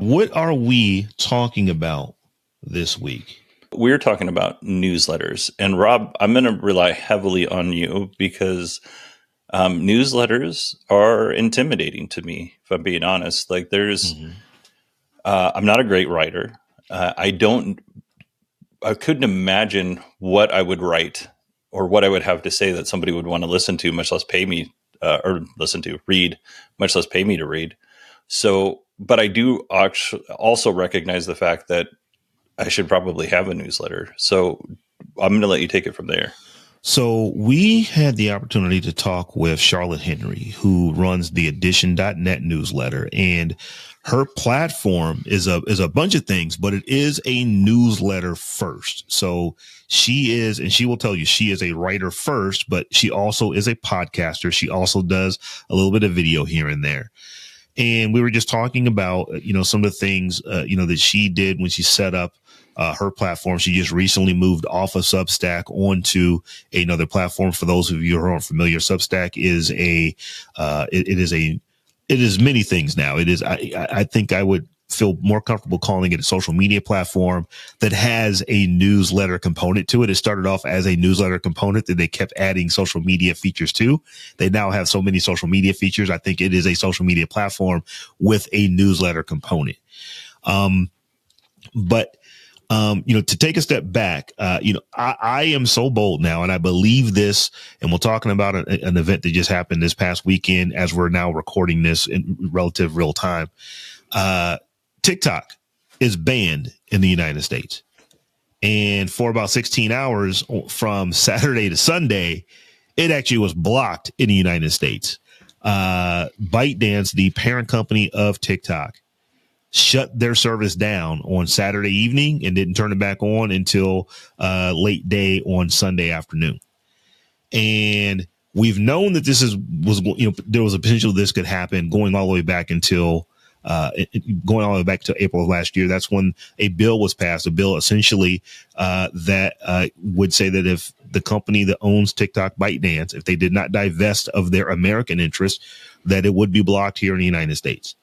what are we talking about this week? We're talking about newsletters. And Rob, I'm going to rely heavily on you because newsletters are intimidating to me, if I'm being honest. Like I'm not a great writer. I couldn't imagine what I would write or what I would have to say that somebody would want to listen to, much less pay me read, much less pay me to read. So, but I do also recognize the fact that I should probably have a newsletter. So I'm going to let you take it from there. So we had the opportunity to talk with Charlotte Henry, who runs the Edition.net newsletter, and her platform is a bunch of things, but it is a newsletter first. So she is, and she will tell you she is a writer first, but she also is a podcaster. She also does a little bit of video here and there. And we were just talking about, some of the things, that she did when she set up her platform. She just recently moved off of Substack onto another platform. For those of you who aren't familiar, Substack is it is many things now. It is, I think I would feel more comfortable calling it a social media platform that has a newsletter component to it. It started off as a newsletter component that they kept adding social media features to. They now have so many social media features. I think it is a social media platform with a newsletter component. To take a step back, I am so bold now, and I believe this, and we're talking about an event that just happened this past weekend as we're now recording this in relative real time. TikTok is banned in the United States. And for about 16 hours from Saturday to Sunday, it actually was blocked in the United States. ByteDance, the parent company of TikTok, shut their service down on Saturday evening and didn't turn it back on until late day on Sunday afternoon. And we've known that there was a potential this could happen going all the way back until going all the way back to April of last year. That's when a bill was passed, a bill essentially that would say that if the company that owns TikTok, ByteDance, if they did not divest of their American interest, that it would be blocked here in the United States.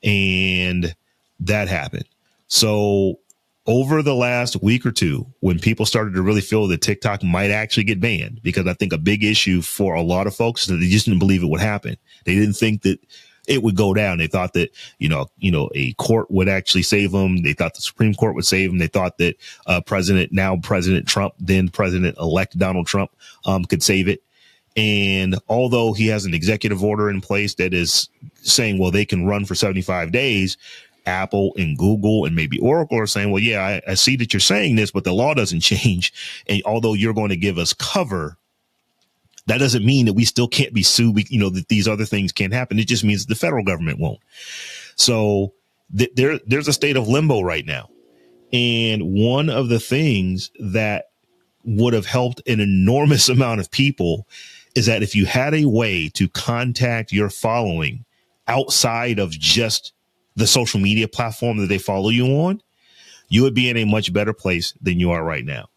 And that happened. So over the last week or two, when people started to really feel that TikTok might actually get banned, because I think a big issue for a lot of folks is that they just didn't believe it would happen. They didn't think that it would go down. They thought that, a court would actually save them. They thought the Supreme Court would save them. They thought that President Trump, then President-elect Donald Trump, could save it. And although he has an executive order in place that is saying, well, they can run for 75 days, Apple and Google and maybe Oracle are saying, well, yeah, I see that you're saying this, but the law doesn't change. And although you're going to give us cover, that doesn't mean that we still can't be sued. That these other things can't happen. It just means the federal government won't. So there's a state of limbo right now. And one of the things that would have helped an enormous amount of people is that if you had a way to contact your following outside of just the social media platform that they follow you on, you would be in a much better place than you are right now.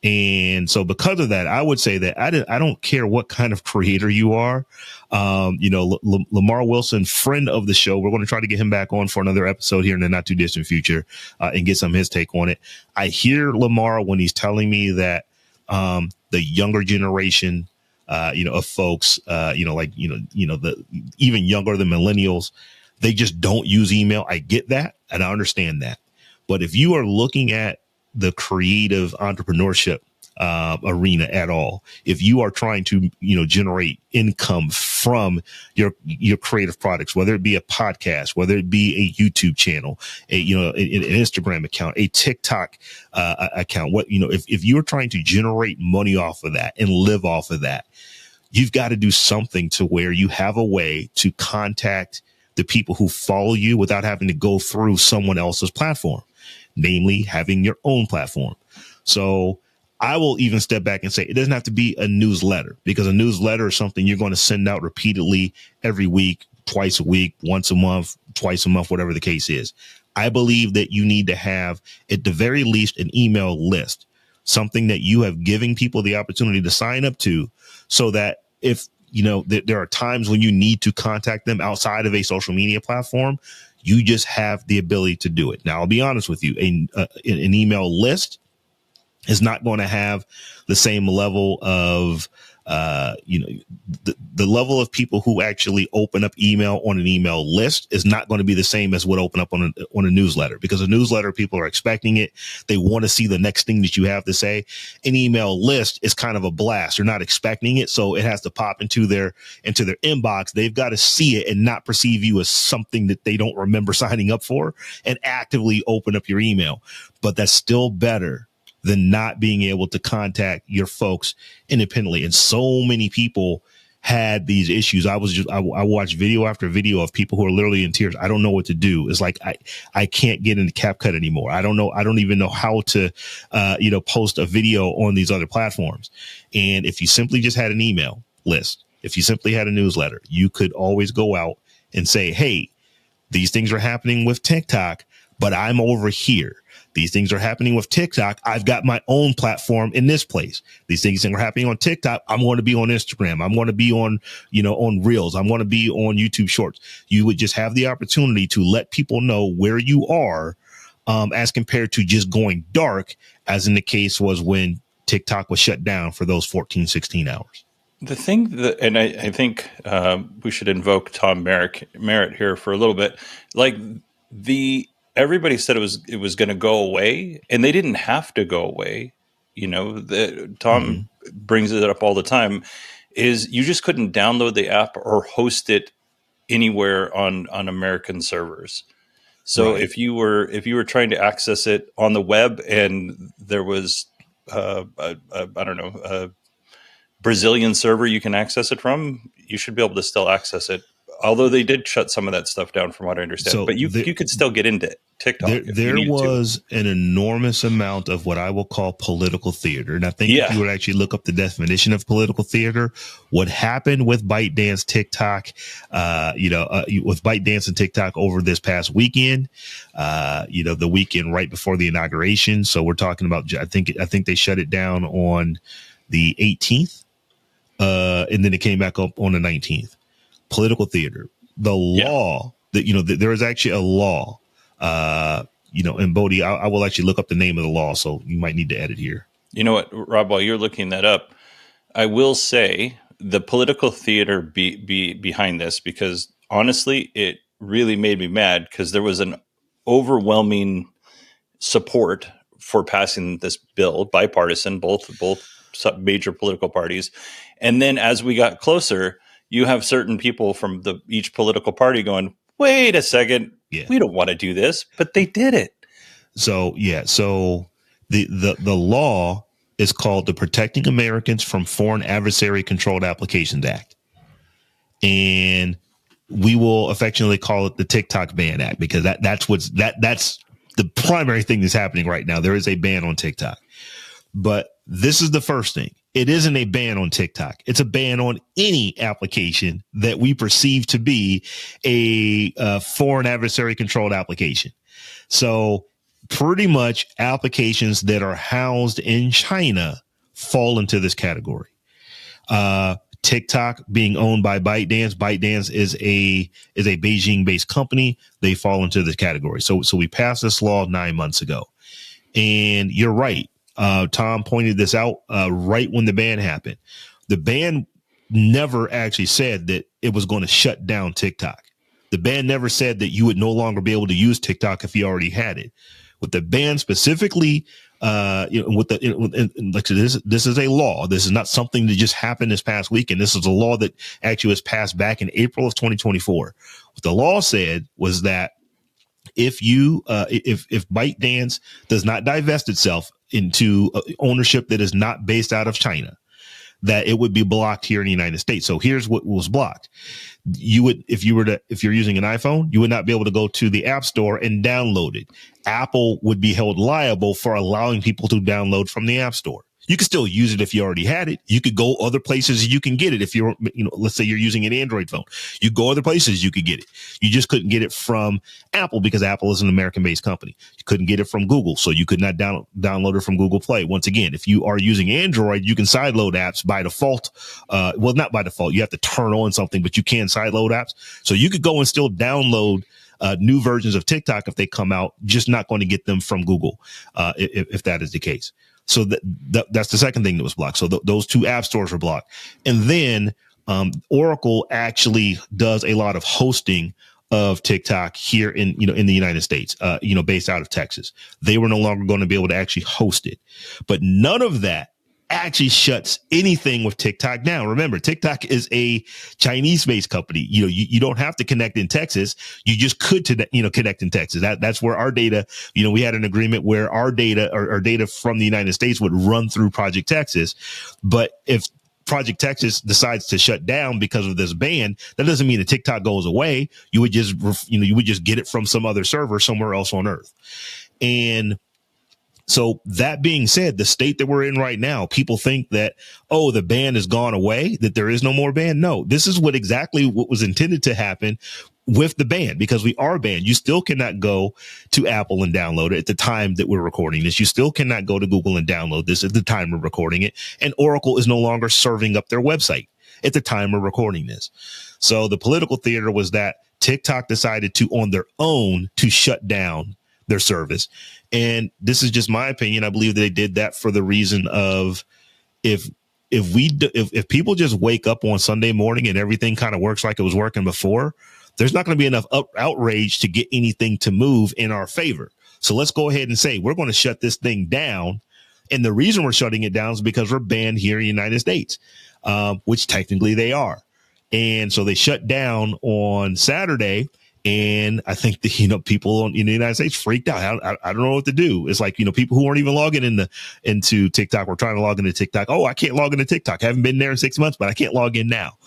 And so because of that, I would say that I don't care what kind of creator you are. Lamar Wilson, friend of the show, we're going to try to get him back on for another episode here in the not too distant future and get some of his take on it. I hear Lamar when he's telling me that the younger generation, of folks, the even younger than millennials, they just don't use email. I get that. And I understand that. But if you are looking at the creative entrepreneurship arena at all, if you are trying to, generate income from your creative products, whether it be a podcast, whether it be a YouTube channel, an Instagram account, a TikTok account, if you're trying to generate money off of that and live off of that, you've got to do something to where you have a way to contact the people who follow you without having to go through someone else's platform, namely having your own platform. So I will even step back and say it doesn't have to be a newsletter, because a newsletter is something you're going to send out repeatedly every week, twice a week, once a month, twice a month, whatever the case is. I believe that you need to have, at the very least, an email list, something that you have given people the opportunity to sign up to, so that if there are times when you need to contact them outside of a social media platform. You just have the ability to do it. Now, I'll be honest with you. An email list is not going to have the same level of, the level of people who actually open up email on an email list is not going to be the same as what open up on a newsletter, because a newsletter, people are expecting it. They want to see the next thing that you have to say. An email list is kind of a blast. They're not expecting it. So it has to pop into their inbox. They've got to see it and not perceive you as something that they don't remember signing up for and actively open up your email. But that's still better than not being able to contact your folks independently. And so many people had these issues. I watched video after video of people who are literally in tears. I don't know what to do. It's like, I can't get into CapCut anymore. I don't know. I don't even know how to, post a video on these other platforms. And if you simply just had an email list, if you simply had a newsletter, you could always go out and say, hey, these things are happening with TikTok, but I'm over here. These things are happening with TikTok. I've got my own platform in this place. These things are happening on TikTok. I'm going to be on Instagram. I'm going to be on, on Reels. I'm going to be on YouTube Shorts. You would just have the opportunity to let people know where you are, as compared to just going dark, as in the case was when TikTok was shut down for those 14, 16 hours. The thing that, and I think we should invoke Tom Merritt here for a little bit. Like everybody said it was going to go away, and they didn't have to go away. Tom brings it up all the time. Is you just couldn't download the app or host it anywhere on American servers. So right. if you were trying to access it on the web and there was I don't know, a Brazilian server you can access it from, you should be able to still access it. Although they did shut some of that stuff down, from what I understand, so but you could still get into TikTok. There was an enormous amount of what I will call political theater, and I think if you would actually look up the definition of political theater, what happened with ByteDance TikTok, with ByteDance and TikTok over this past weekend, the weekend right before the inauguration. So we're talking about, I think they shut it down on the 18th, and then it came back up on the 19th. Political theater, the law that, there is actually a law, and Bodie, I will actually look up the name of the law. So you might need to edit here. You know what, Rob, while you're looking that up, I will say the political theater behind this, because honestly, it really made me mad, because there was an overwhelming support for passing this bill, bipartisan, both major political parties. And then as we got closer, you have certain people from each political party going, wait a second, we don't want to do this, but they did it. So, the law is called the Protecting Americans from Foreign Adversary Controlled Applications Act. And we will affectionately call it the TikTok Ban Act, because that's the primary thing that's happening right now. There is a ban on TikTok. But this is the first thing. It isn't a ban on TikTok. It's a ban on any application that we perceive to be a foreign adversary controlled application. So pretty much applications that are housed in China fall into this category. TikTok being owned by ByteDance. ByteDance is a Beijing based company. They fall into this category. So we passed this law 9 months ago, and you're right. Tom pointed this out right when the ban happened. The ban never actually said that it was going to shut down TikTok. The ban never said that you would no longer be able to use TikTok if you already had it. With the ban specifically, this is a law. This is not something that just happened this past weekend. This is a law that actually was passed back in April of 2024. What the law said was that if ByteDance does not divest itself into ownership that is not based out of China, that it would be blocked here in the United States. So here's what was blocked. You would, if you're using an iPhone, you would not be able to go to the App Store and download it. Apple would be held liable for allowing people to download from the App Store. You can still use it if you already had it. You could go other places you can get it. If you're, let's say you're using an Android phone, you go other places you could get it. You just couldn't get it from Apple because Apple is an American-based company. You couldn't get it from Google, so you could not download it from Google Play. Once again, if you are using Android, you can sideload apps by default. Well, not by default. You have to turn on something, but you can sideload apps. So you could go and still download new versions of TikTok if they come out, just not going to get them from Google, if that is the case. So that's the second thing that was blocked. So those two app stores were blocked. And then Oracle actually does a lot of hosting of TikTok here in the United States, based out of Texas. They were no longer going to be able to actually host it. But none of that actually shuts anything with TikTok down. Remember, TikTok is a Chinese-based company. You don't have to connect in Texas. You just could connect in Texas. That's where our data, we had an agreement where our data or data from the United States would run through Project Texas. But if Project Texas decides to shut down because of this ban, that doesn't mean that TikTok goes away. You would just, get it from some other server somewhere else on Earth. And so that being said, the state that we're in right now, people think that, the ban has gone away, that there is no more ban. No, this is exactly what was intended to happen with the ban, because we are banned. You still cannot go to Apple and download it at the time that we're recording this. You still cannot go to Google and download this at the time we're recording it. And Oracle is no longer serving up their website at the time we're recording this. So the political theater was that TikTok decided to, on their own, to shut down their service. And this is just my opinion. I believe that they did that for the reason of if people just wake up on Sunday morning and everything kind of works like it was working before, there's not going to be enough outrage to get anything to move in our favor. So let's go ahead and say we're going to shut this thing down. And the reason we're shutting it down is because we're banned here in the United States, which technically they are. And so they shut down on Saturday. And I think the people in the United States freaked out. I don't know what to do. It's like, people who weren't even logging into TikTok were trying to log into TikTok. Oh, I can't log into TikTok. I haven't been there in 6 months, but I can't log in now.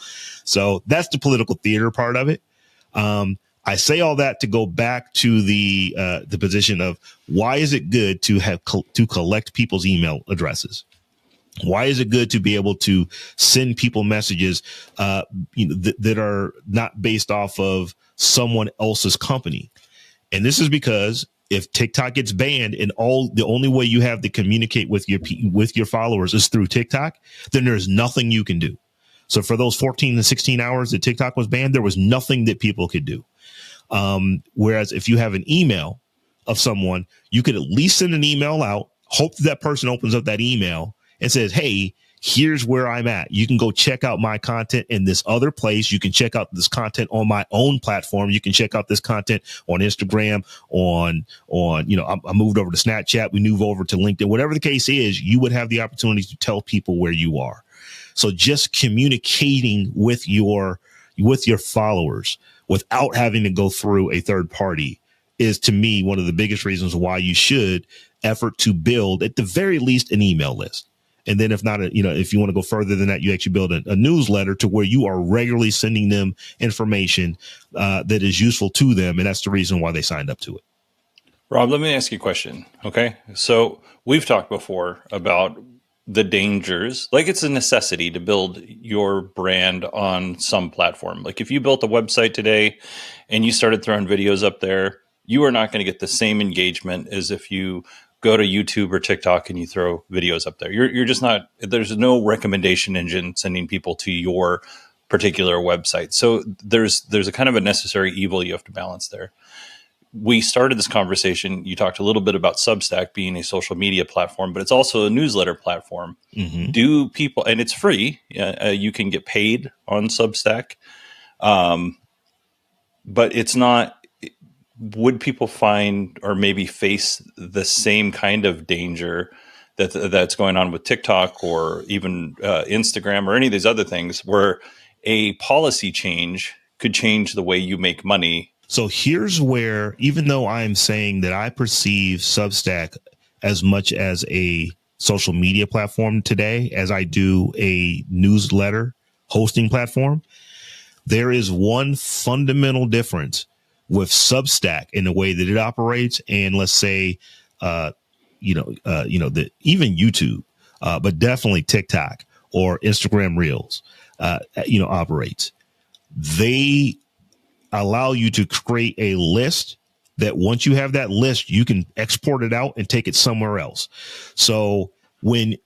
So that's the political theater part of it. I say all that to go back to the position of why is it good to have to collect people's email addresses? Why is it good to be able to send people messages, that are not based off of someone else's company? And this is because if TikTok gets banned and the only way you have to communicate with your followers is through TikTok, then there's nothing you can do. So for those 14 to 16 hours that TikTok was banned, there was nothing that people could do. Whereas if you have an email of someone, you could at least send an email out, hope that person opens up that email and says, hey, here's where I'm at. You can go check out my content in this other place. You can check out this content on my own platform. You can check out this content on Instagram, I moved over to Snapchat. We moved over to LinkedIn. Whatever the case is, you would have the opportunity to tell people where you are. So just communicating with your followers without having to go through a third party is, to me, one of the biggest reasons why you should effort to build, at the very least, an email list. And then if not, if you want to go further than that, you actually build a newsletter to where you are regularly sending them information that is useful to them. And that's the reason why they signed up to it. Rob, let me ask you a question. Okay. So we've talked before about the dangers. Like, it's a necessity to build your brand on some platform. Like, if you built a website today and you started throwing videos up there, you are not going to get the same engagement as if you go to YouTube or TikTok and you throw videos up there. You're just not, there's no recommendation engine sending people to your particular website. So there's a kind of a necessary evil you have to balance there. We started this conversation. You talked a little bit about Substack being a social media platform, but it's also a newsletter platform. Mm-hmm. Do people, and it's free. You can get paid on Substack. But it's not, would people find or maybe face the same kind of danger that's going on with TikTok or even Instagram or any of these other things, where a policy change could change the way you make money? So here's where, even though I'm saying that I perceive Substack as much as a social media platform today as I do a newsletter hosting platform, there is one fundamental difference with Substack in the way that it operates, and let's say, even YouTube. but definitely TikTok or Instagram Reels, operates. They allow you to create a list that once you have that list, you can export it out and take it somewhere else. So when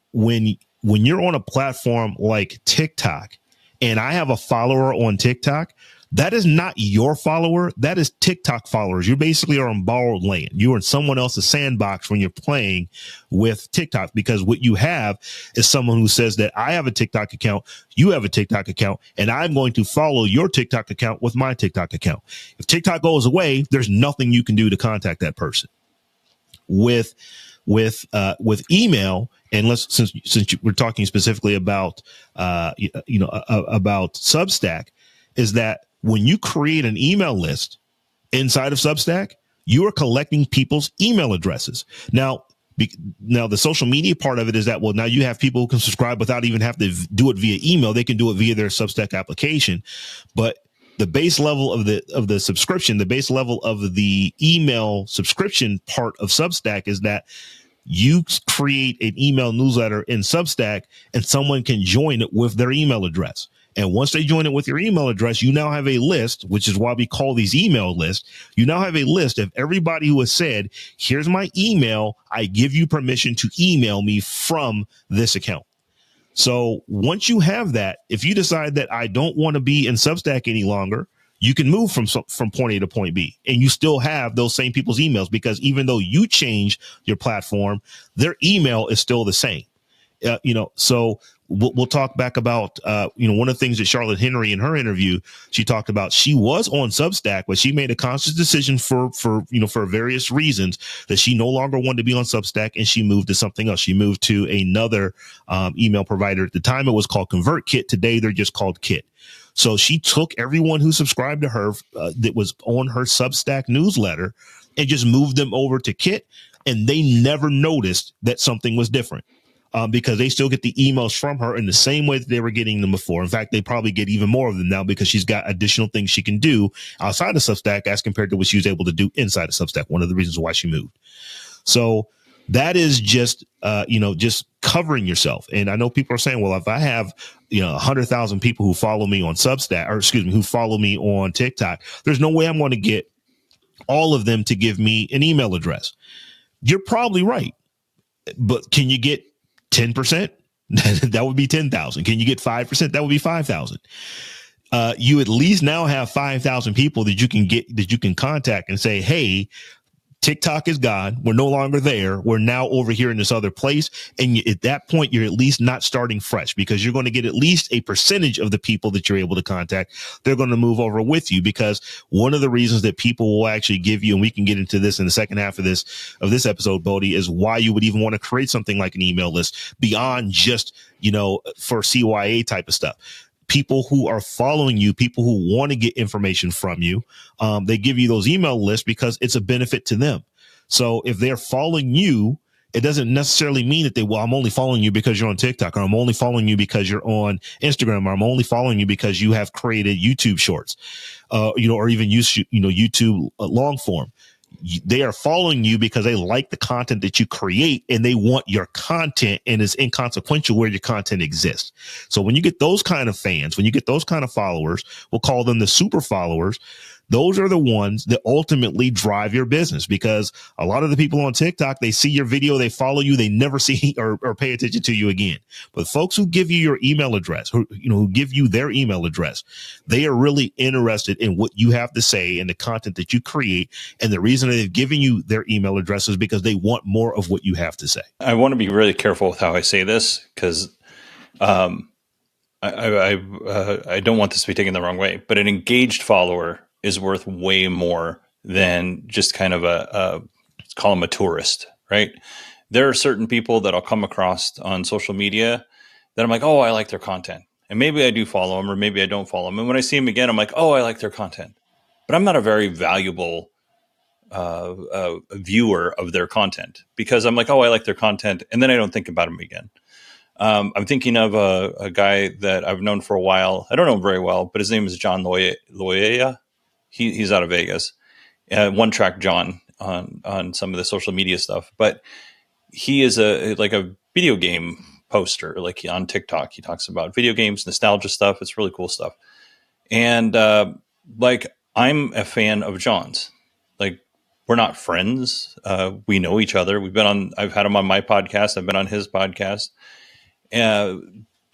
you're on a platform like TikTok, and I have a follower on TikTok, that is not your follower. That is TikTok followers. You basically are on borrowed land. You're in someone else's sandbox when you're playing with TikTok, because what you have is someone who says that I have a TikTok account, you have a TikTok account, and I'm going to follow your TikTok account with my TikTok account. If TikTok goes away, there's nothing you can do to contact that person. With email, and since we're talking specifically about about Substack, is that when you create an email list inside of Substack, you are collecting people's email addresses. Now the social media part of it is that, well, now you have people who can subscribe without even have to do it via email. They can do it via their Substack application, but the base level of the subscription, the base level of the email subscription part of Substack is that you create an email newsletter in Substack and someone can join it with their email address. And once they join it with your email address, you now have a list, which is why we call these email lists. You now have a list of everybody who has said, here's my email. I give you permission to email me from this account. So once you have that, if you decide that I don't want to be in Substack any longer, you can move from point A to point B, and you still have those same people's emails, because even though you change your platform, their email is still the same. So we'll talk back about, one of the things that Charlotte Henry in her interview, she talked about, she was on Substack, but she made a conscious decision for various reasons that she no longer wanted to be on Substack, and she moved to something else. She moved to another email provider. At the time, it was called ConvertKit. Today, they're just called Kit. So she took everyone who subscribed to her that was on her Substack newsletter and just moved them over to Kit, and they never noticed that something was different. Because they still get the emails from her in the same way that they were getting them before. In fact, they probably get even more of them now because she's got additional things she can do outside of Substack as compared to what she was able to do inside of Substack. One of the reasons why she moved. So that is just covering yourself. And I know people are saying, well, if I have 100,000 people who follow me on Substack, who follow me on TikTok, there's no way I'm going to get all of them to give me an email address. You're probably right. But can you get 10%? That would be 10,000. Can you get 5%? That would be 5,000. You at least now have 5,000 people that you can contact and say, hey, TikTok is gone. We're no longer there. We're now over here in this other place. And at that point, you're at least not starting fresh, because you're going to get at least a percentage of the people that you're able to contact. They're going to move over with you, because one of the reasons that people will actually give you, and we can get into this in the second half of this episode, Bodie, is why you would even want to create something like an email list beyond just, for CYA type of stuff. People who are following you, people who want to get information from you, they give you those email lists because it's a benefit to them. So if they're following you, it doesn't necessarily mean that I'm only following you because you're on TikTok, or I'm only following you because you're on Instagram, or I'm only following you because you have created YouTube shorts, or even YouTube long form. They are following you because they like the content that you create, and they want your content, and it's inconsequential where your content exists. So when you get those kind of fans, when you get those kind of followers, we'll call them the super followers. Those are the ones that ultimately drive your business, because a lot of the people on TikTok, they see your video, they follow you, they never see or pay attention to you again. But folks who give you your email address, who give you their email address, they are really interested in what you have to say and the content that you create. And the reason they've given you their email address is because they want more of what you have to say. I want to be really careful with how I say this, because I don't want this to be taken the wrong way, but an engaged follower is worth way more than just kind of let's call them a tourist, right? There are certain people that I'll come across on social media that I'm like, oh, I like their content. And maybe I do follow them, or maybe I don't follow them. And when I see them again, I'm like, oh, I like their content. But I'm not a very valuable viewer of their content, because I'm like, oh, I like their content. And then I don't think about them again. I'm thinking of a guy that I've known for a while. I don't know him very well, but his name is John Loya. He's out of Vegas. One Track John on some of the social media stuff, but he is a video game poster. Like on TikTok, he talks about video games, nostalgia stuff. It's really cool stuff. And like, I'm a fan of John's. Like, we're not friends. We know each other. I've had him on my podcast. I've been on his podcast.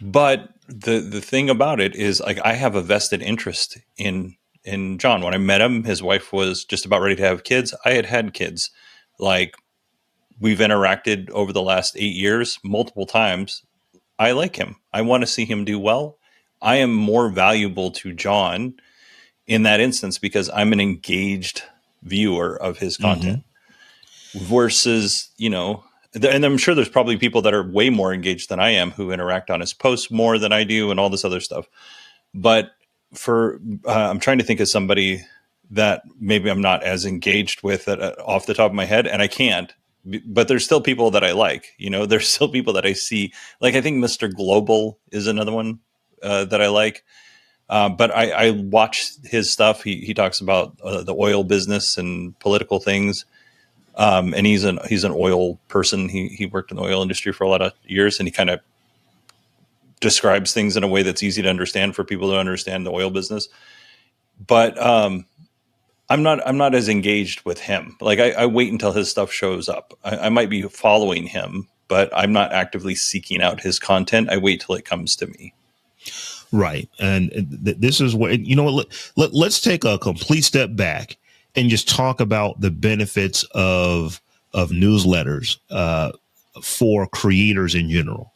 But the thing about it is, like, I have a vested interest in John. When I met him, his wife was just about ready to have kids. I had kids. Like, we've interacted over the last 8 years multiple times. I like him. I want to see him do well. I am more valuable to John in that instance because I'm an engaged viewer of his content versus, and I'm sure there's probably people that are way more engaged than I am who interact on his posts more than I do and all this other stuff. But I'm trying to think of somebody that maybe I'm not as engaged with off the top of my head, and I can't. But there's still people that I like. There's still people that I see. Like, I think Mr. Global is another one that I like. But I watch his stuff. He talks about the oil business and political things. And he's an oil person. He worked in the oil industry for a lot of years, and he kind of describes things in a way that's easy to understand for people to understand the oil business. But I'm not as engaged with him. Like, I wait until his stuff shows up. I might be following him, but I'm not actively seeking out his content. I wait till it comes to me. Right. And this is what, let's take a complete step back and just talk about the benefits of newsletters for creators in general.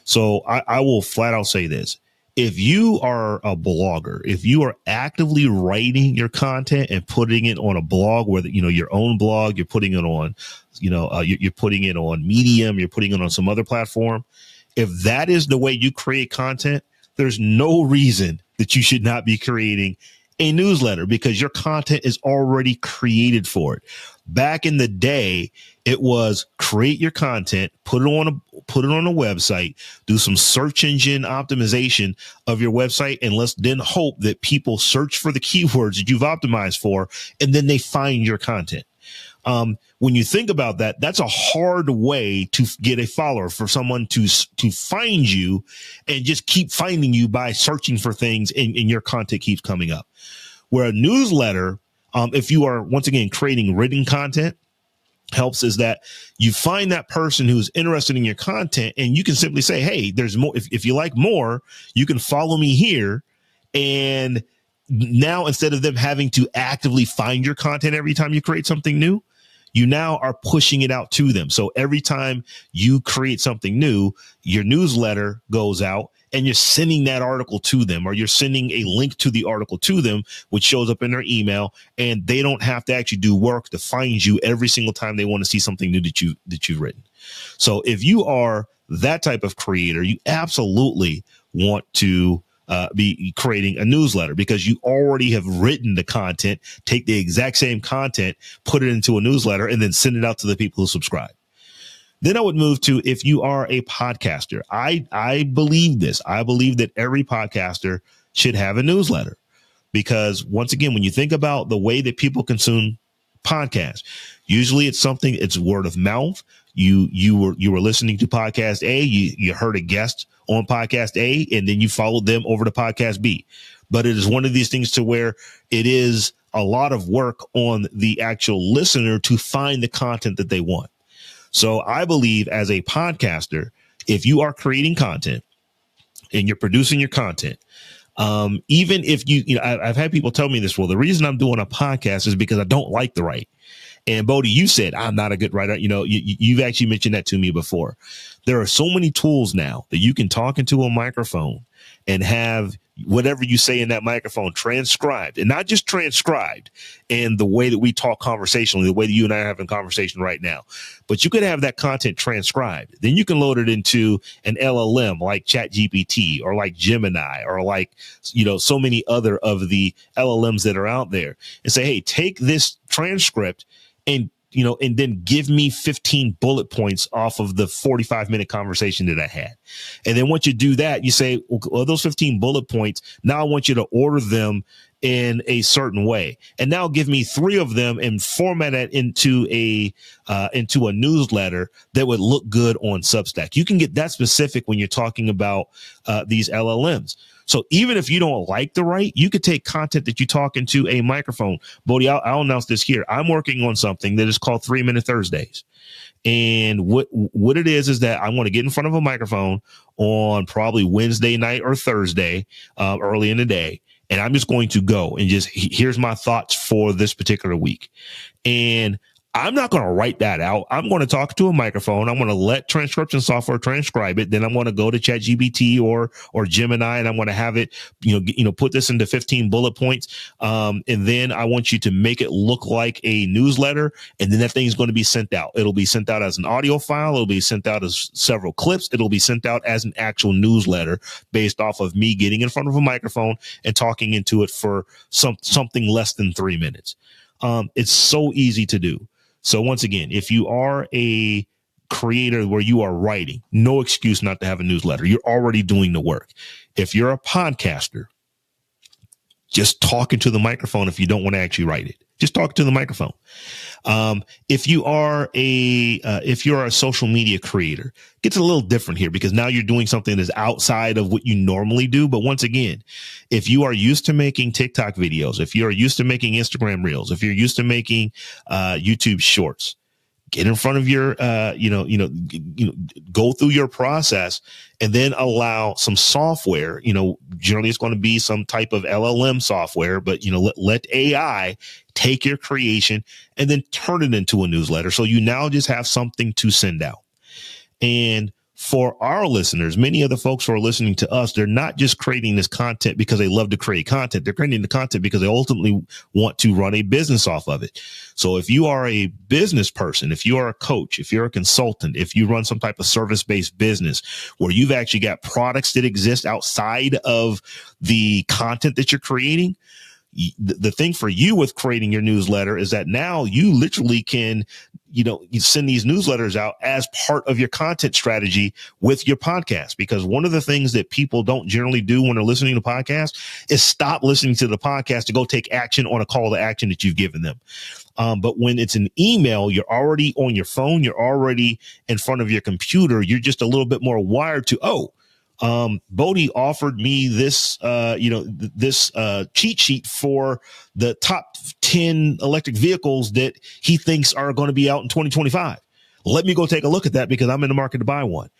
So I will flat out say this. If you are a blogger, if you are actively writing your content and putting it on a blog, whether, your own blog, you're putting it on, you're putting it on Medium, you're putting it on some other platform. If that is the way you create content, there's no reason that you should not be creating a newsletter because your content is already created for it. Back in the day, it was create your content, put it on a website, do some search engine optimization of your website, and let's then hope that people search for the keywords that you've optimized for, and then they find your content. When you think about that, that's a hard way to get a follower, for someone to find you and just keep finding you by searching for things, and your content keeps coming up. Where a newsletter, if you are, once again, creating written content, helps is that you find that person who's interested in your content, and you can simply say, hey, there's more. If you like more, you can follow me here. And now, instead of them having to actively find your content every time you create something new, you now are pushing it out to them. So every time you create something new, your newsletter goes out and you're sending that article to them, or you're sending a link to the article to them, which shows up in their email, and they don't have to actually do work to find you every single time they want to see something new that you've written. So if you are that type of creator, you absolutely want to be creating a newsletter, because you already have written the content. Take the exact same content, put it into a newsletter, and then send it out to the people who subscribe. Then I would move to, if you are a podcaster, I believe this. I believe that every podcaster should have a newsletter, because once again, when you think about the way that people consume podcasts, usually it's word of mouth. You were listening to podcast A, you heard a guest on podcast A, and then you followed them over to podcast B. But it is one of these things to where it is a lot of work on the actual listener to find the content that they want. So I believe, as a podcaster, if you are creating content and you're producing your content, even if I've had people tell me this, well, the reason I'm doing a podcast is because I don't like to write. And Bodie, you said I'm not a good writer. You've actually mentioned that to me before. There are so many tools now that you can talk into a microphone and have whatever you say in that microphone transcribed, and not just transcribed in the way that we talk conversationally, the way that you and I are having conversation right now, but you could have that content transcribed. Then you can load it into an LLM like ChatGPT or like Gemini or like, so many other of the LLMs that are out there, and say, hey, take this transcript and and then give me 15 bullet points off of the 45-minute conversation that I had. And then once you do that, you say, well, those 15 bullet points, now I want you to order them in a certain way. And now give me 3 of them and format it into a newsletter that would look good on Substack. You can get that specific when you're talking about these LLMs. So even if you don't like the write, you could take content that you talk into a microphone. Bodie, I'll announce this here. I'm working on something that is called 3-Minute Thursdays. And what it is that I want to get in front of a microphone on probably Wednesday night or Thursday, early in the day. And I'm just going to go and just, here's my thoughts for this particular week. And I'm not going to write that out. I'm going to talk to a microphone. I'm going to let transcription software transcribe it. Then I'm going to go to ChatGPT or Gemini, and I'm going to have it, put this into 15 bullet points. And then I want you to make it look like a newsletter. And then that thing is going to be sent out. It'll be sent out as an audio file. It'll be sent out as several clips. It'll be sent out as an actual newsletter based off of me getting in front of a microphone and talking into it for something less than 3 minutes. It's so easy to do. So once again, if you are a creator where you are writing, no excuse not to have a newsletter. You're already doing the work. If you're a podcaster, just talking to the microphone if you don't want to actually write it. Just talk to the microphone. If you're a social media creator, it gets a little different here because now you're doing something that's outside of what you normally do. But once again, if you are used to making TikTok videos, if you're used to making Instagram reels, if you're used to making YouTube shorts, get in front of your, go through your process and then allow some software, generally it's going to be some type of LLM software, but, let AI take your creation and then turn it into a newsletter. So you now just have something to send out. And for our listeners, many of the folks who are listening to us, they're not just creating this content because they love to create content. They're creating the content because they ultimately want to run a business off of it. So if you are a business person, if you are a coach, if you're a consultant, if you run some type of service-based business where you've actually got products that exist outside of the content that you're creating, the thing for you with creating your newsletter is that now you literally can, you send these newsletters out as part of your content strategy with your podcast. Because one of the things that people don't generally do when they're listening to podcasts is stop listening to the podcast to go take action on a call to action that you've given them. But when it's an email, you're already on your phone, you're already in front of your computer. You're just a little bit more wired to, Bodie offered me this, this cheat sheet for the top 10 electric vehicles that he thinks are going to be out in 2025. Let me go take a look at that because I'm in the market to buy one.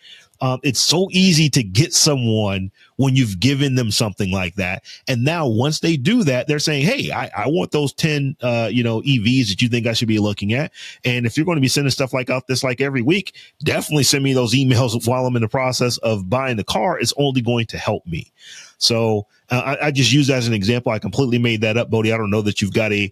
It's so easy to get someone when you've given them something like that. And now once they do that, they're saying, hey, I want those 10, EVs that you think I should be looking at. And if you're going to be sending stuff like out this like every week, definitely send me those emails while I'm in the process of buying the car. It's only going to help me. So I just use that as an example. I completely made that up, Bodie. I don't know that you've got a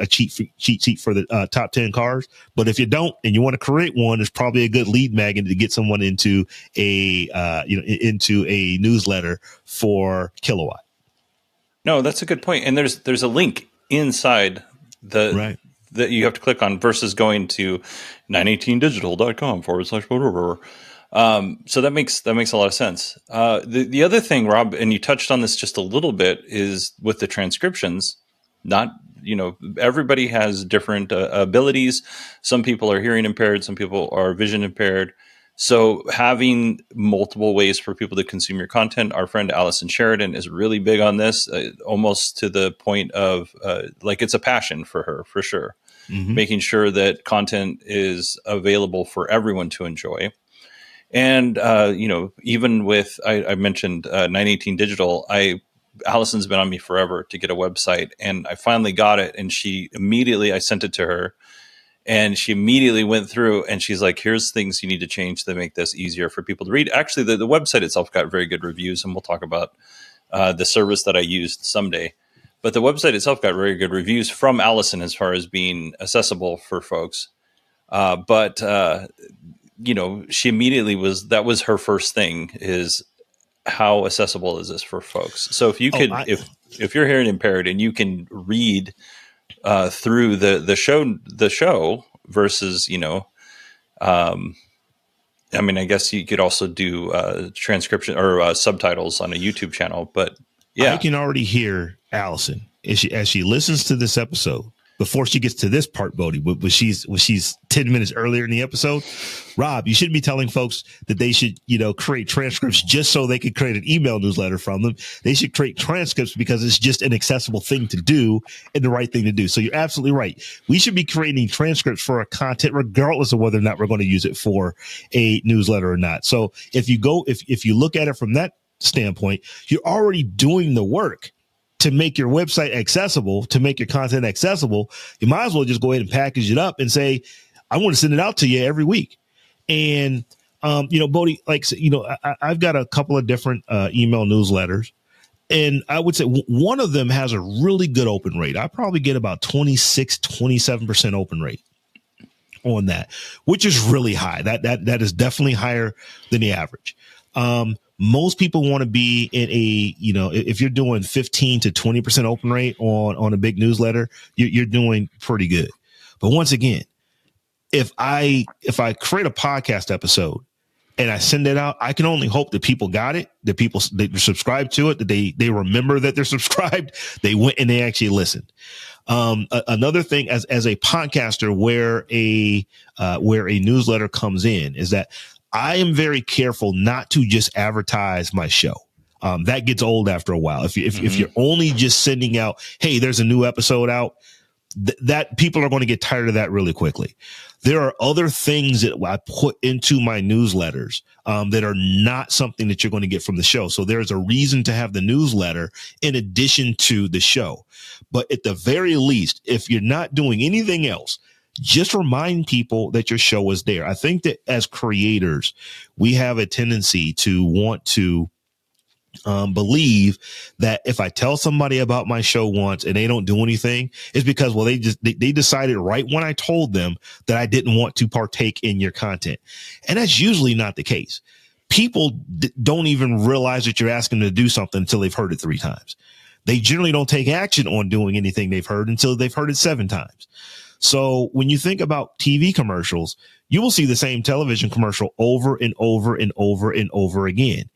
cheat sheet for the top 10 cars, but if you don't and you want to create one, it's probably a good lead magnet to get someone into into a newsletter for Kilowatt. No, that's a good point. And there's a link inside that you have to click on versus going to 918digital.com/whatever. So that makes a lot of sense. The other thing, Rob, and you touched on this just a little bit, is with the transcriptions. Not, everybody has different abilities. Some people are hearing impaired. Some people are vision impaired. So having multiple ways for people to consume your content. Our friend Allison Sheridan is really big on this, almost to the point of it's a passion for her, for sure. Mm-hmm. Making sure that content is available for everyone to enjoy. And, even with, I mentioned 918 Digital, Allison's been on me forever to get a website, and I finally got it. And I sent it to her, and she immediately went through and she's like, here's things you need to change to make this easier for people to read. Actually, the website itself got very good reviews, and we'll talk about the service that I used someday. But the website itself got very good reviews from Allison as far as being accessible for folks. She immediately that was her first thing, is how accessible is this for folks? So if you could, if you're hearing impaired and you can read through the show versus, I mean, I guess you could also do transcription or subtitles on a YouTube channel, but yeah. I can already hear Allison as she listens to this episode before she gets to this part, Bodie, when she's 10 minutes earlier in the episode. Rob, you shouldn't be telling folks that they should, create transcripts just so they could create an email newsletter from them. They should create transcripts because it's just an accessible thing to do and the right thing to do. So you're absolutely right. We should be creating transcripts for our content, regardless of whether or not we're going to use it for a newsletter or not. So if you look at it from that standpoint, you're already doing the work to make your website accessible, to make your content accessible. You might as well just go ahead and package it up and say, I want to send it out to you every week. And, Bodie, I've got a couple of different email newsletters, and I would say one of them has a really good open rate. I probably get about 27% open rate on that, which is really high. That is definitely higher than the average. Most people want to be in if you're doing 15 to 20% open rate on a big newsletter, you're doing pretty good. But once again, if I create a podcast episode and I send it out, I can only hope that people got it, that they're subscribed to it, that they remember that they're subscribed, they went and they actually listened. Another thing as a podcaster where a newsletter comes in is that I am very careful not to just advertise my show. That gets old after a while. If you're only just sending out, hey, there's a new episode out, that people are going to get tired of that really quickly. There are other things that I put into my newsletters that are not something that you're going to get from the show. So there's a reason to have the newsletter in addition to the show. But at the very least, if you're not doing anything else, just remind people that your show is there. I think that as creators, we have a tendency to want to believe that if I tell somebody about my show once and they don't do anything, it's because, well, they decided right when I told them that I didn't want to partake in your content. And that's usually not the case. People don't even realize that you're asking them to do something until they've heard it 3 times. They generally don't take action on doing anything they've heard until they've heard it 7 times. So when you think about TV commercials, you will see the same television commercial over and over and over and over again.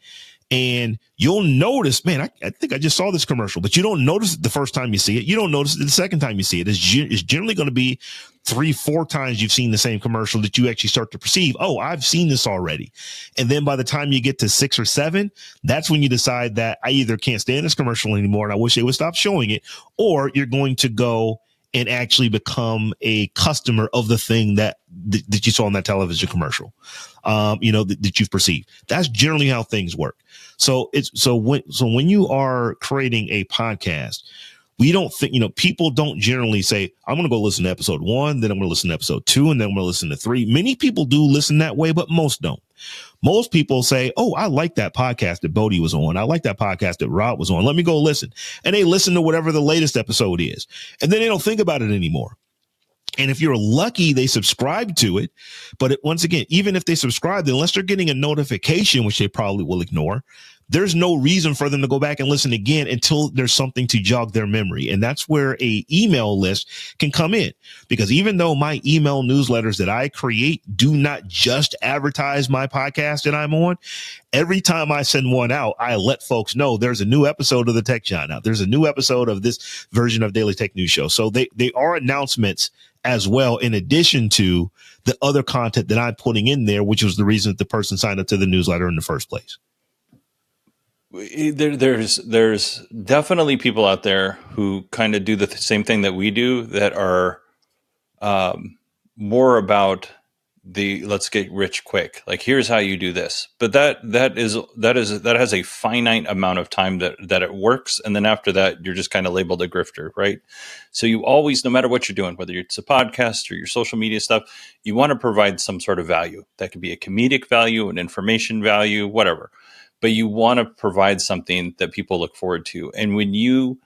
And you'll notice, man, I think I just saw this commercial, but you don't notice it the first time you see it. You don't notice it the second time you see it. It's generally going to be 3-4 times you've seen the same commercial that you actually start to perceive, oh, I've seen this already. And then by the time you get to 6 or 7, that's when you decide that I either can't stand this commercial anymore and I wish they would stop showing it, or you're going to go and actually become a customer of the thing that you saw in that television commercial, that you've perceived. That's generally how things work. So when you are creating a podcast, we don't think, people don't generally say, I'm going to go listen to episode 1, then I'm going to listen to episode 2, and then I'm going to listen to 3. Many people do listen that way, but most don't. Most people say, oh, I like that podcast that Bodie was on. I like that podcast that Rob was on. Let me go listen. And they listen to whatever the latest episode is. And then they don't think about it anymore. And if you're lucky, they subscribe to it. But once again, even if they subscribe, unless they're getting a notification, which they probably will ignore, there's no reason for them to go back and listen again until there's something to jog their memory. And that's where a email list can come in, because even though my email newsletters that I create do not just advertise my podcast that I'm on, every time I send one out, I let folks know there's a new episode of the Tech John out. There's a new episode of this version of Daily Tech News Show. So they are announcements as well, in addition to the other content that I'm putting in there, which was the reason that the person signed up to the newsletter in the first place. There's definitely people out there who kind of do the same thing that we do, that are more about the let's get rich quick. Like, here's how you do this. But that has a finite amount of time that it works, and then after that, you're just kind of labeled a grifter, right? So you always, no matter what you're doing, whether it's a podcast or your social media stuff, you want to provide some sort of value. That could be a comedic value, an information value, whatever. But you want to provide something that people look forward to. And when you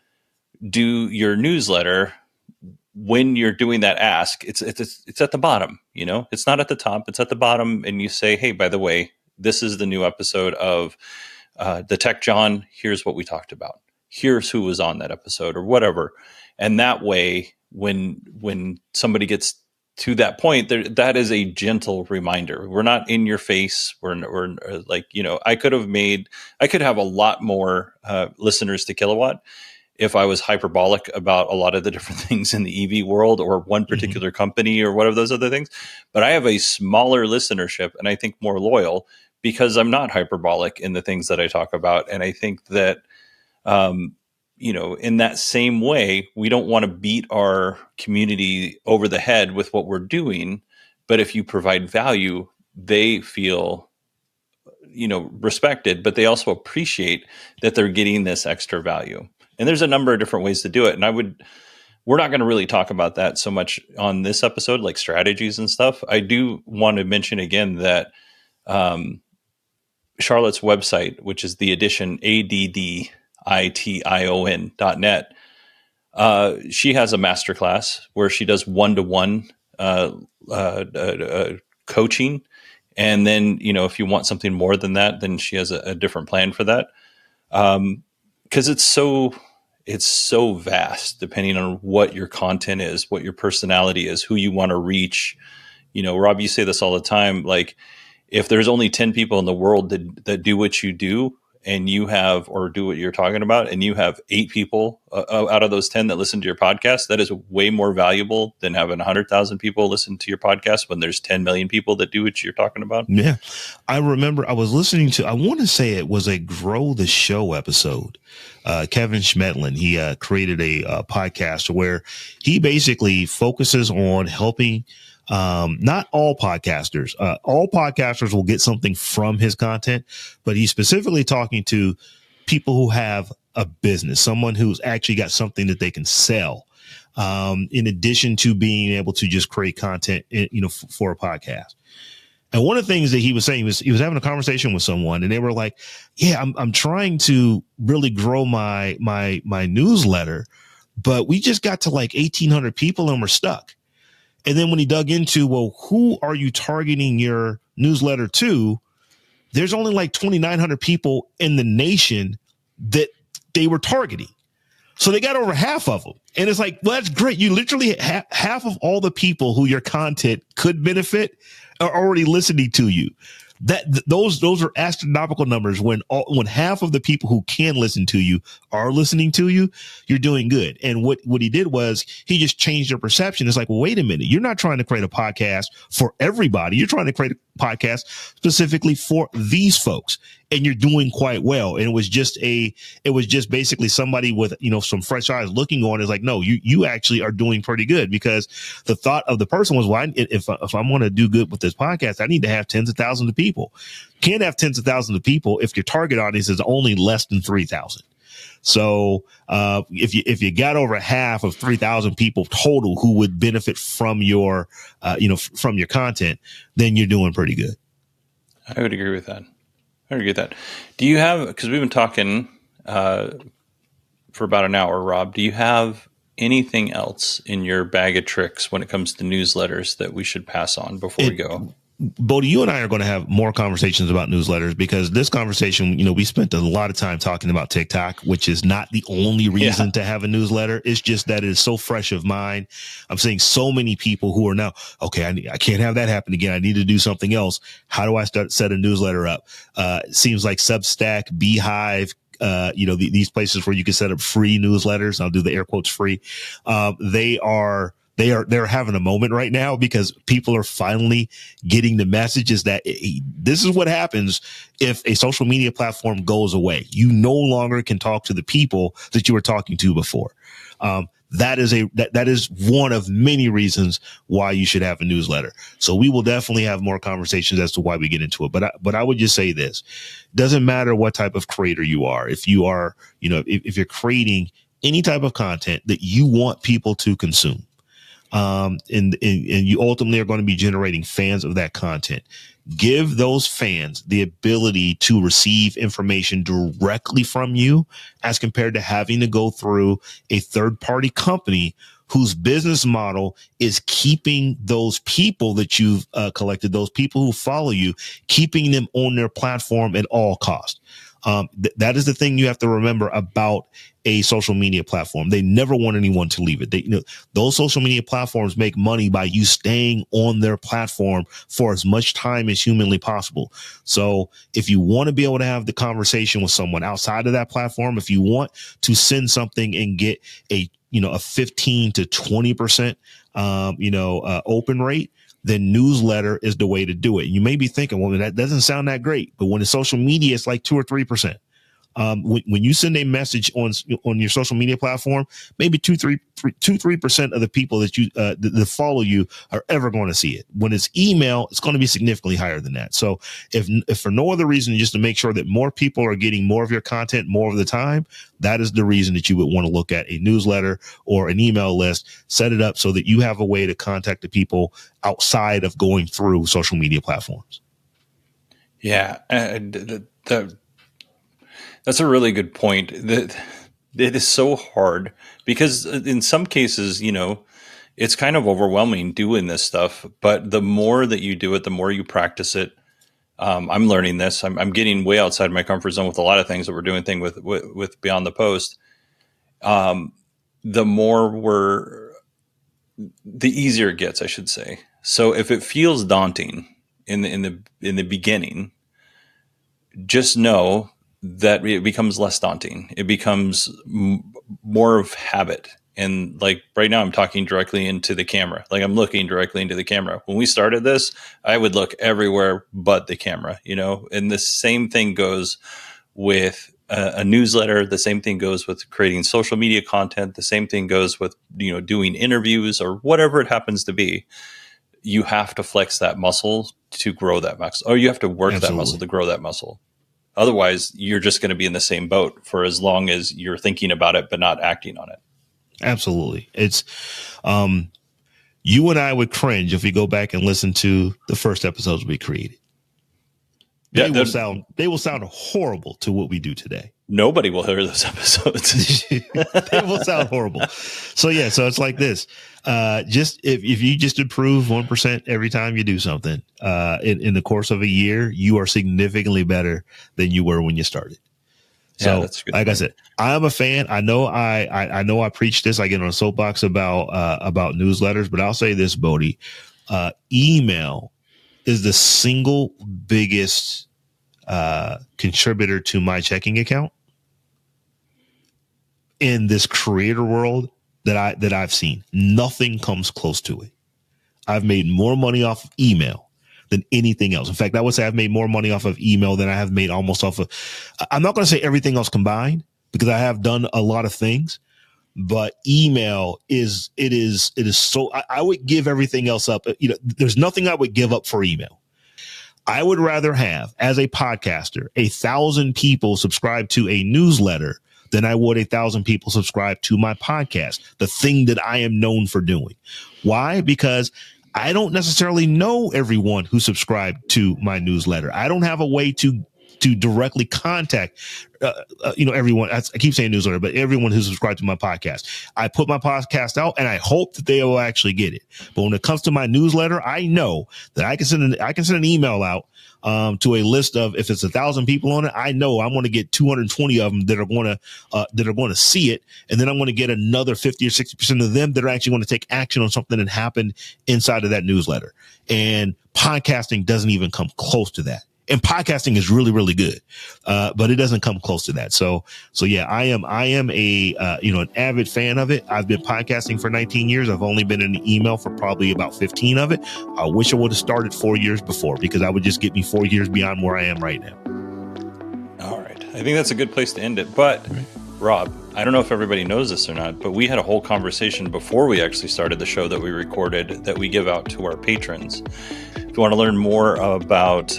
do your newsletter, when you're doing that ask, it's at the bottom, it's not at the top, it's at the bottom. And you say, hey, by the way, this is the new episode of the Tech John. Here's what we talked about. Here's who was on that episode, or whatever. And that way, when somebody gets to that point, that is a gentle reminder. We're not in your face. We're like, I could have a lot more listeners to Kilowatt if I was hyperbolic about a lot of the different things in the EV world or one particular company or one of those other things. But I have a smaller listenership and I think more loyal because I'm not hyperbolic in the things that I talk about. And I think that, in that same way, we don't want to beat our community over the head with what we're doing. But if you provide value, they feel, respected, but they also appreciate that they're getting this extra value. And there's a number of different ways to do it. And we're not going to really talk about that so much on this episode, like strategies and stuff. I do want to mention again that Charlotte's website, which is the Addition, ADDITION.net, she has a masterclass where she does one-to-one coaching. And then, if you want something more than that, then she has a different plan for that. Because it's so vast depending on what your content is, what your personality is, who you want to reach. Rob, you say this all the time. Like, if there's only 10 people in the world that do what you do and you have, or do what you're talking about, and you have 8 people out of those 10 that listen to your podcast, that is way more valuable than having 100,000 people listen to your podcast when there's 10 million people that do what you're talking about. Yeah. I remember I was listening to, I want to say it was a Grow the Show episode. Kevin Schmedlin, he created a podcast where he basically focuses on helping not all podcasters. All podcasters will get something from his content, but he's specifically talking to people who have a business, someone who's actually got something that they can sell, in addition to being able to just create content, for a podcast. And one of the things that he was saying was he was having a conversation with someone and they were like, yeah, I'm trying to really grow my newsletter, but we just got to like 1,800 people and we're stuck. And then when he dug into, well, who are you targeting your newsletter to? There's only like 2,900 people in the nation that they were targeting. So they got over half of them. And it's like, well, that's great. You literally half of all the people who your content could benefit are already listening to you. Those are astronomical numbers. When half of the people who can listen to you are listening to you, you're doing good. And what he did was he just changed their perception. It's like, well, wait a minute. You're not trying to create a podcast for everybody. You're trying to create a podcast specifically for these folks. And you're doing quite well. And it was just basically somebody with, some fresh eyes looking on. Is like, no, you actually are doing pretty good, because the thought of the person was, well, if I'm going to do good with this podcast, I need to have tens of thousands of people. Can't have tens of thousands of people if your target audience is only less than 3,000. So, if you got over half of 3,000 people total who would benefit from your, from your content, then you're doing pretty good. I would agree with that. Do you have, because we've been talking for about an hour, Rob, do you have anything else in your bag of tricks when it comes to newsletters that we should pass on before we go? Bodie, you and I are going to have more conversations about newsletters, because this conversation, we spent a lot of time talking about TikTok, which is not the only reason to have a newsletter. It's just that it is so fresh of mind. I'm seeing so many people who are now, okay, I can't have that happen again. I need to do something else. How do I set a newsletter up? It seems like Substack, Beehive, these places where you can set up free newsletters. I'll do the air quotes free. They're having a moment right now, because people are finally getting the messages that this is what happens if a social media platform goes away. You no longer can talk to the people that you were talking to before. That is one of many reasons why you should have a newsletter. So we will definitely have more conversations as to why we get into it. But I would just say this: doesn't matter what type of creator you are. If you are, if you're creating any type of content that you want people to consume, and you ultimately are going to be generating fans of that content, give those fans the ability to receive information directly from you, as compared to having to go through a third-party company whose business model is keeping those people that you've collected, those people who follow you, keeping them on their platform at all costs. That is the thing you have to remember about a social media platform. They never want anyone to leave it. Those social media platforms make money by you staying on their platform for as much time as humanly possible. So if you want to be able to have the conversation with someone outside of that platform, if you want to send something and get a 15 to 20%, open rate, then newsletter is the way to do it. You may be thinking, well, that doesn't sound that great, but when it's social media, it's like 2 or 3%. When you send a message on your social media platform, maybe 3% of the people that follow you are ever going to see it. When it's email, it's going to be significantly higher than that. So if for no other reason, just to make sure that more people are getting more of your content more of the time, that is the reason that you would want to look at a newsletter or an email list. Set it up so that you have a way to contact the people outside of going through social media platforms. Yeah, that's a really good point. That it is so hard because in some cases, it's kind of overwhelming doing this stuff. But the more that you do it, the more you practice it. I'm learning this. I'm getting way outside my comfort zone with a lot of things that we're doing with Beyond the Post. The more the easier it gets, I should say. So if it feels daunting in the beginning, just know that it becomes less daunting. It becomes more of habit. And like right now I'm talking directly into the camera. Like I'm looking directly into the camera. When we started this, I would look everywhere but the camera, and the same thing goes with a newsletter. The same thing goes with creating social media content. The same thing goes with, doing interviews or whatever it happens to be. You have to flex that muscle to grow that muscle, or you have to work Absolutely. That muscle to grow that muscle. Otherwise, you're just going to be in the same boat for as long as you're thinking about it, but not acting on it. Absolutely. It's, you and I would cringe if we go back and listen to the first episodes we created. They will sound horrible to what we do today. Nobody will hear those episodes. They will sound horrible. So it's like this. Just if you just improve 1% every time you do something, in the course of a year, you are significantly better than you were when you started. So, that's good. Like I said, I'm a fan. I know I preach this. I get on a soapbox about newsletters, but I'll say this, Bodie, email is the single biggest contributor to my checking account in this creator world that I've seen. Nothing comes close to it. I've made more money off of email than anything else. In fact, I would say I've made more money off of email than I have made almost off of, I'm not going to say everything else combined because I have done a lot of things, but email is so, I would give everything else up. There's nothing I would give up for email. I would rather have, as a podcaster, 1,000 people subscribe to a newsletter than I would 1,000 people subscribe to my podcast, the thing that I am known for doing. Why? Because I don't necessarily know everyone who subscribed to my newsletter. I don't have a way to directly contact, everyone. I keep saying newsletter, but everyone who subscribed to my podcast. I put my podcast out and I hope that they will actually get it. But when it comes to my newsletter, I know that I can send an email out to a list of, if it's 1,000 people on it, I know I'm going to get 220 of them that are going to see it. And then I'm going to get another 50 or 60% of them that are actually going to take action on something that happened inside of that newsletter. And podcasting doesn't even come close to that. And podcasting is really, really good. But it doesn't come close to that. So yeah, I am an avid fan of it. I've been podcasting for 19 years. I've only been in the email for probably about 15 of it. I wish I would have started 4 years before, because that would just get me 4 years beyond where I am right now. All right. I think that's a good place to end it. But Rob, I don't know if everybody knows this or not, but we had a whole conversation before we actually started the show that we recorded that we give out to our patrons. If you want to learn more about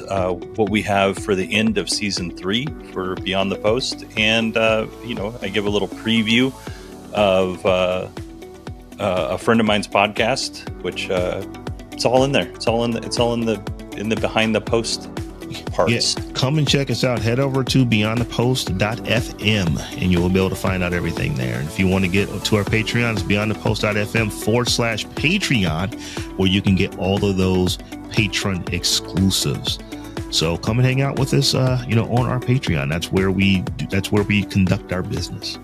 what we have for the end of season 3 for Beyond the Post, and I give a little preview of a friend of mine's podcast, which it's all in there. It's all in the behind the post parts. Yes, come and check us out. Head over to beyondthepost.fm and you will be able to find out everything there. And if you want to get to our Patreon, it's beyondthepost.fm/Patreon, where you can get all of those patron exclusives. So come and hang out with us, on our Patreon. That's where we conduct our business.